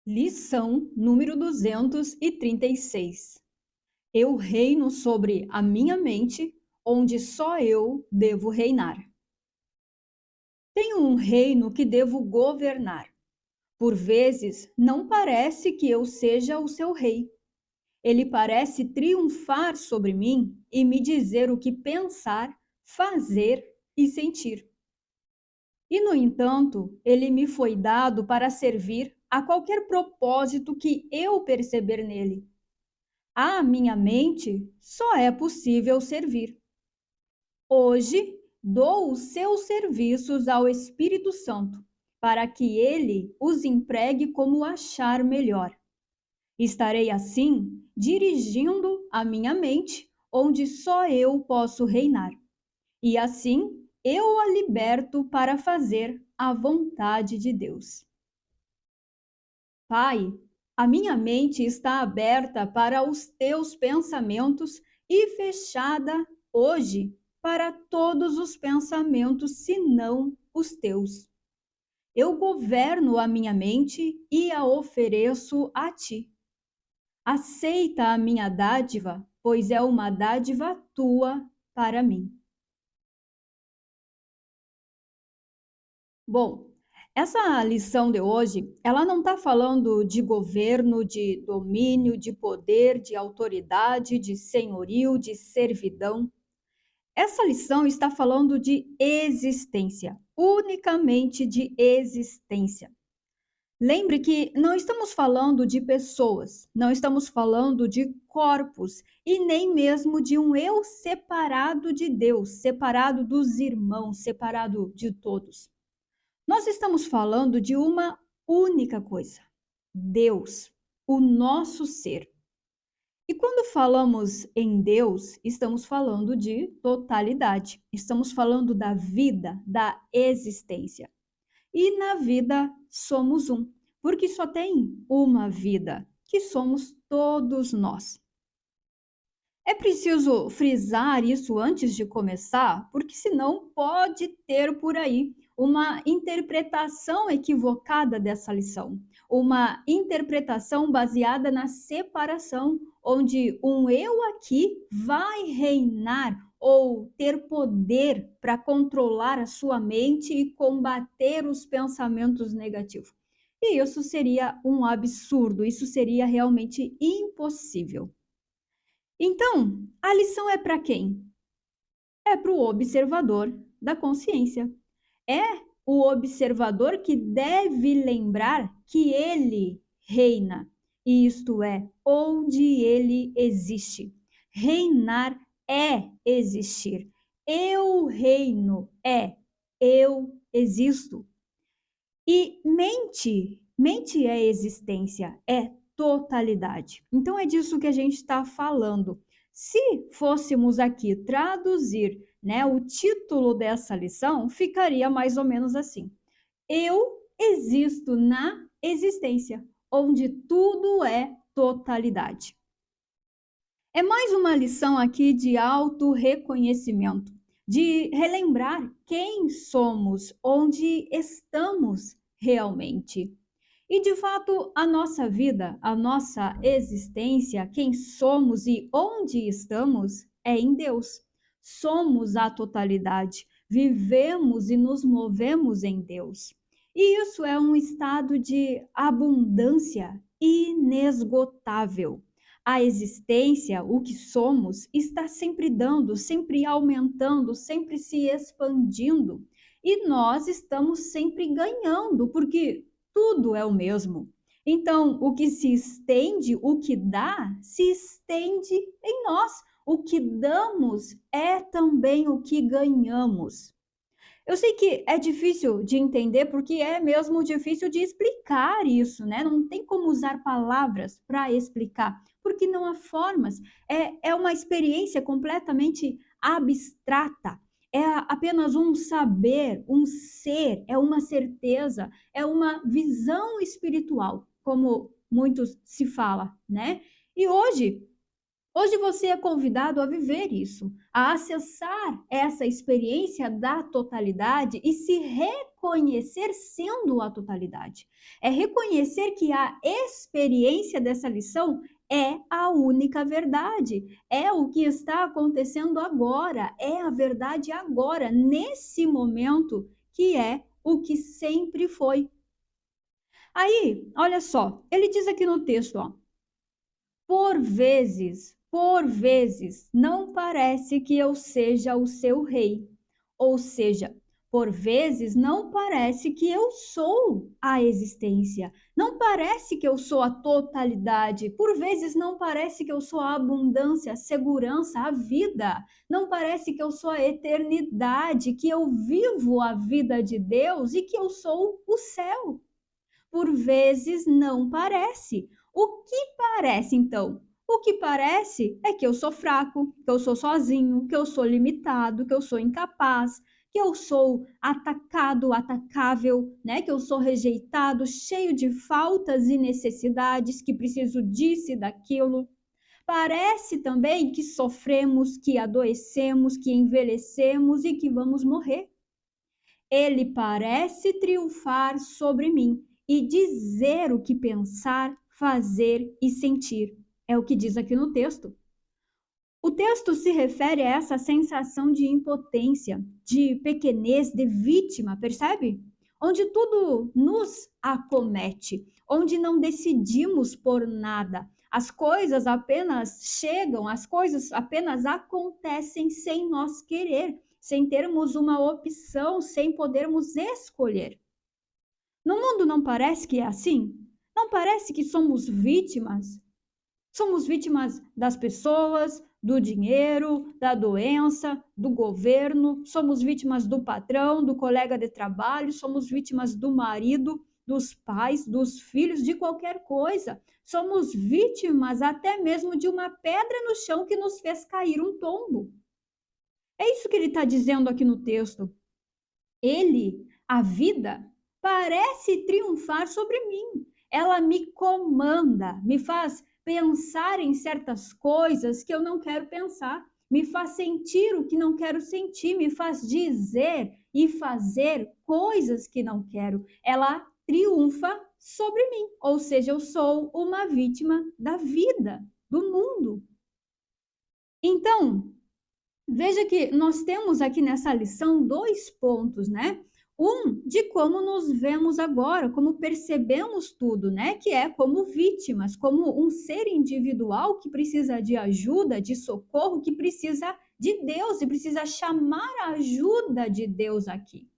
Lição número 236. Eu reino sobre a minha mente, onde só eu devo reinar. Tenho um reino que devo governar. Por vezes, não parece que eu seja o seu rei. Ele parece triunfar sobre mim e me dizer o que pensar, fazer e sentir. E, no entanto, ele me foi dado para servir a qualquer propósito que eu perceber nele. À minha mente só é possível servir. Hoje, dou os seus serviços ao Espírito Santo, para que ele os empregue como achar melhor. Estarei assim dirigindo a minha mente, onde só eu posso reinar. E assim eu a liberto para fazer a vontade de Deus. Pai, a minha mente está aberta para os teus pensamentos e fechada hoje para todos os pensamentos, senão os teus. Eu governo a minha mente e a ofereço a ti. Aceita a minha dádiva, pois é uma dádiva tua para mim. Bom, essa lição de hoje, ela não está falando de governo, de domínio, de poder, de autoridade, de senhorio, de servidão. Essa lição está falando de existência, unicamente de existência. Lembre que não estamos falando de pessoas, não estamos falando de corpos e nem mesmo de um eu separado de Deus, separado dos irmãos, separado de todos. Nós estamos falando de uma única coisa: Deus, o nosso ser. E quando falamos em Deus, estamos falando de totalidade, estamos falando da vida, da existência. E na vida somos um, porque só tem uma vida, que somos todos nós. É preciso frisar isso antes de começar, porque senão pode ter por aí uma interpretação equivocada dessa lição, uma interpretação baseada na separação, onde um eu aqui vai reinar ou ter poder para controlar a sua mente e combater os pensamentos negativos. E isso seria um absurdo, isso seria realmente impossível. Então, a lição é para quem? É para o observador da consciência. É o observador que deve lembrar que ele reina, isto é, onde ele existe. Reinar é existir. Eu reino é eu existo. E mente é existência, é totalidade. Então é disso que a gente está falando. Se fôssemos aqui traduzir, né, o título dessa lição, ficaria mais ou menos assim: Eu existo na existência, onde tudo é totalidade. É mais uma lição aqui de autorreconhecimento, de relembrar quem somos, onde estamos realmente. E de fato, a nossa vida, a nossa existência, quem somos e onde estamos é em Deus. Somos a totalidade, vivemos e nos movemos em Deus. E isso é um estado de abundância inesgotável. A existência, o que somos, está sempre dando, sempre aumentando, sempre se expandindo. E nós estamos sempre ganhando, porque tudo é o mesmo. Então, o que se estende, o que dá, se estende em nós. O que damos é também o que ganhamos. Eu sei que é difícil de entender, porque é mesmo difícil de explicar isso, né? Não tem como usar palavras para explicar, porque não há formas. É uma experiência completamente abstrata. É apenas um saber, um ser, é uma certeza, é uma visão espiritual, como muitos se fala, né? E hoje Hoje você é convidado a viver isso, a acessar essa experiência da totalidade e se reconhecer sendo a totalidade. É reconhecer que a experiência dessa lição é a única verdade, é o que está acontecendo agora, é a verdade agora, nesse momento, que é o que sempre foi. Aí, olha só, ele diz aqui no texto, ó, por vezes, não parece que eu seja o seu rei. Ou seja, por vezes não parece que eu sou a existência. Não parece que eu sou a totalidade. Por vezes não parece que eu sou a abundância, a segurança, a vida. Não parece que eu sou a eternidade, que eu vivo a vida de Deus e que eu sou o céu. Por vezes não parece. O que parece então? O que parece é que eu sou fraco, que eu sou sozinho, que eu sou limitado, que eu sou incapaz, que eu sou atacado, atacável, né? Que eu sou rejeitado, cheio de faltas e necessidades, que preciso disso e daquilo. Parece também que sofremos, que adoecemos, que envelhecemos e que vamos morrer. Ele parece triunfar sobre mim e dizer o que pensar, fazer e sentir. É o que diz aqui no texto. O texto se refere a essa sensação de impotência, de pequenez, de vítima, percebe? Onde tudo nos acomete, onde não decidimos por nada. As coisas apenas chegam, as coisas apenas acontecem sem nós querer, sem termos uma opção, sem podermos escolher. No mundo não parece que é assim? Não parece que somos vítimas? Somos vítimas das pessoas, do dinheiro, da doença, do governo, somos vítimas do patrão, do colega de trabalho, somos vítimas do marido, dos pais, dos filhos, de qualquer coisa. Somos vítimas até mesmo de uma pedra no chão que nos fez cair um tombo. É isso que ele está dizendo aqui no texto. Ele, a vida, parece triunfar sobre mim. Ela me comanda, me faz pensar em certas coisas que eu não quero pensar, me faz sentir o que não quero sentir, me faz dizer e fazer coisas que não quero. Ela triunfa sobre mim, ou seja, eu sou uma vítima da vida, do mundo. Então, veja que nós temos aqui nessa lição dois pontos, né? Um, de como nos vemos agora, como percebemos tudo, né? Que é como vítimas, como um ser individual que precisa de ajuda, de socorro, que precisa de Deus e precisa chamar a ajuda de Deus aqui.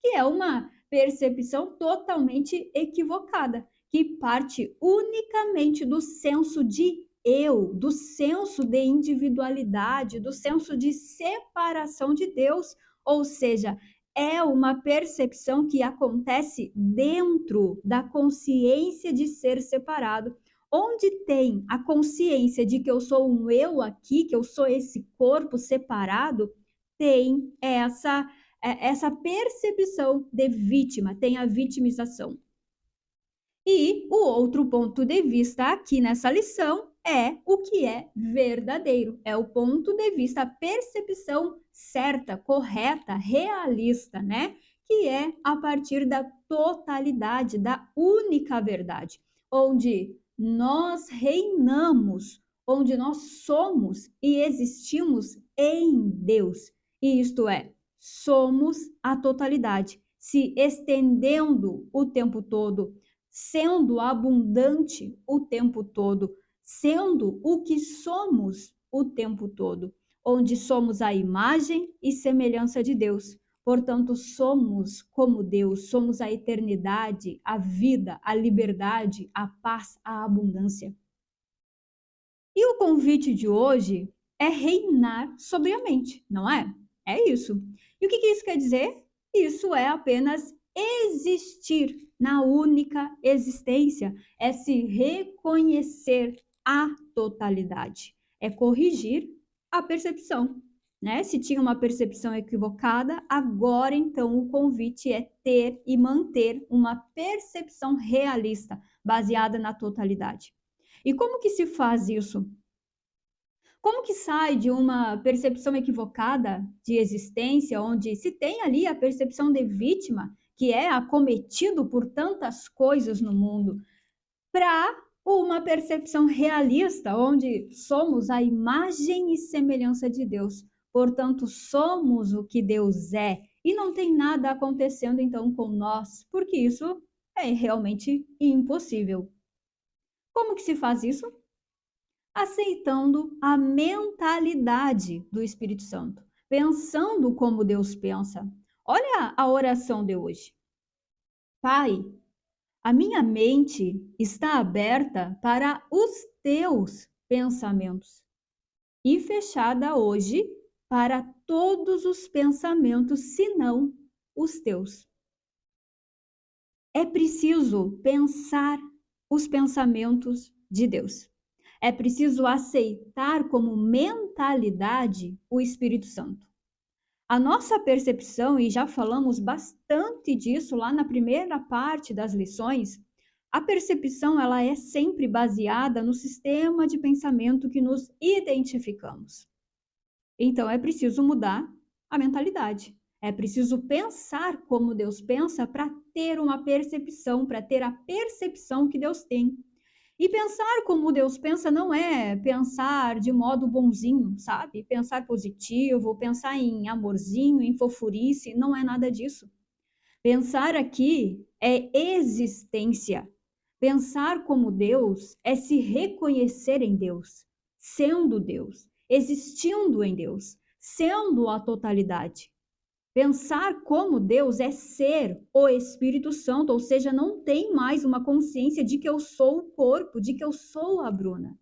Que é uma percepção totalmente equivocada, que parte unicamente do senso de eu, do senso de individualidade, do senso de separação de Deus, ou seja, é uma percepção que acontece dentro da consciência de ser separado. Onde tem a consciência de que eu sou um eu aqui, que eu sou esse corpo separado, tem essa percepção de vítima, tem a vitimização. E o outro ponto de vista aqui nessa lição é o que é verdadeiro, é o ponto de vista, a percepção certa, correta, realista, né? Que é a partir da totalidade, da única verdade, onde nós reinamos, onde nós somos e existimos em Deus. E isto é, somos a totalidade, se estendendo o tempo todo, sendo abundante o tempo todo, sendo o que somos o tempo todo, onde somos a imagem e semelhança de Deus. Portanto, somos como Deus, somos a eternidade, a vida, a liberdade, a paz, a abundância. E o convite de hoje é reinar sobre a mente, não é? É isso. E o que isso quer dizer? Isso é apenas existir na única existência, é se reconhecer a totalidade, é corrigir a percepção, né? Se tinha uma percepção equivocada, agora então o convite é ter e manter uma percepção realista, baseada na totalidade. E como que se faz isso? Como que sai de uma percepção equivocada de existência, onde se tem ali a percepção de vítima, que é acometido por tantas coisas no mundo, para uma percepção realista, onde somos a imagem e semelhança de Deus. Portanto, somos o que Deus é e não tem nada acontecendo então com nós, porque isso é realmente impossível. Como que se faz isso? Aceitando a mentalidade do Espírito Santo, pensando como Deus pensa. Olha a oração de hoje. Pai, a minha mente está aberta para os teus pensamentos e fechada hoje para todos os pensamentos, senão os teus. É preciso pensar os pensamentos de Deus. É preciso aceitar como mentalidade o Espírito Santo. A nossa percepção, e já falamos bastante disso lá na primeira parte das lições, a percepção ela é sempre baseada no sistema de pensamento que nos identificamos. Então é preciso mudar a mentalidade. É preciso pensar como Deus pensa para ter uma percepção, para ter a percepção que Deus tem. E pensar como Deus pensa não é pensar de modo bonzinho, sabe? Pensar positivo, pensar em amorzinho, em fofurice, não é nada disso. Pensar aqui é existência. Pensar como Deus é se reconhecer em Deus, sendo Deus, existindo em Deus, sendo a totalidade. Pensar como Deus é ser o Espírito Santo, ou seja, não tem mais uma consciência de que eu sou o corpo, de que eu sou a Bruna.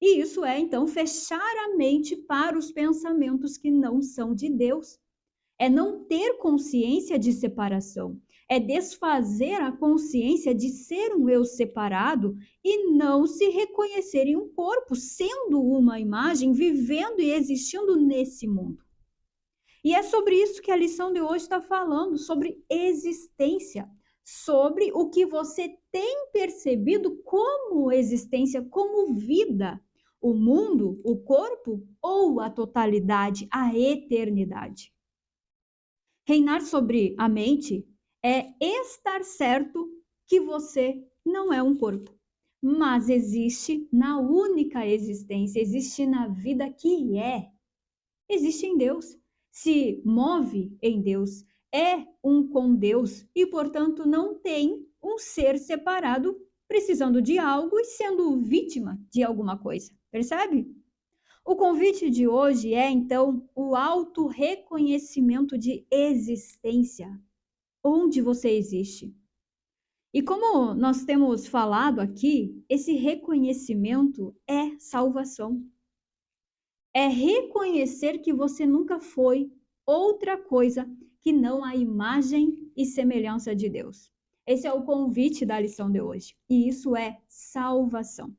E isso é, então, fechar a mente para os pensamentos que não são de Deus. É não ter consciência de separação. É desfazer a consciência de ser um eu separado e não se reconhecer em um corpo, sendo uma imagem, vivendo e existindo nesse mundo. E é sobre isso que a lição de hoje está falando, sobre existência, sobre o que você tem percebido como existência, como vida, o mundo, o corpo ou a totalidade, a eternidade. Reinar sobre a mente é estar certo que você não é um corpo, mas existe na única existência, existe na vida que existe em Deus, se move em Deus, é um com Deus e, portanto, não tem um ser separado precisando de algo e sendo vítima de alguma coisa. Percebe? O convite de hoje é, então, o auto-reconhecimento de existência, onde você existe. E como nós temos falado aqui, esse reconhecimento é salvação. É reconhecer que você nunca foi outra coisa que não a imagem e semelhança de Deus. Esse é o convite da lição de hoje. E isso é salvação.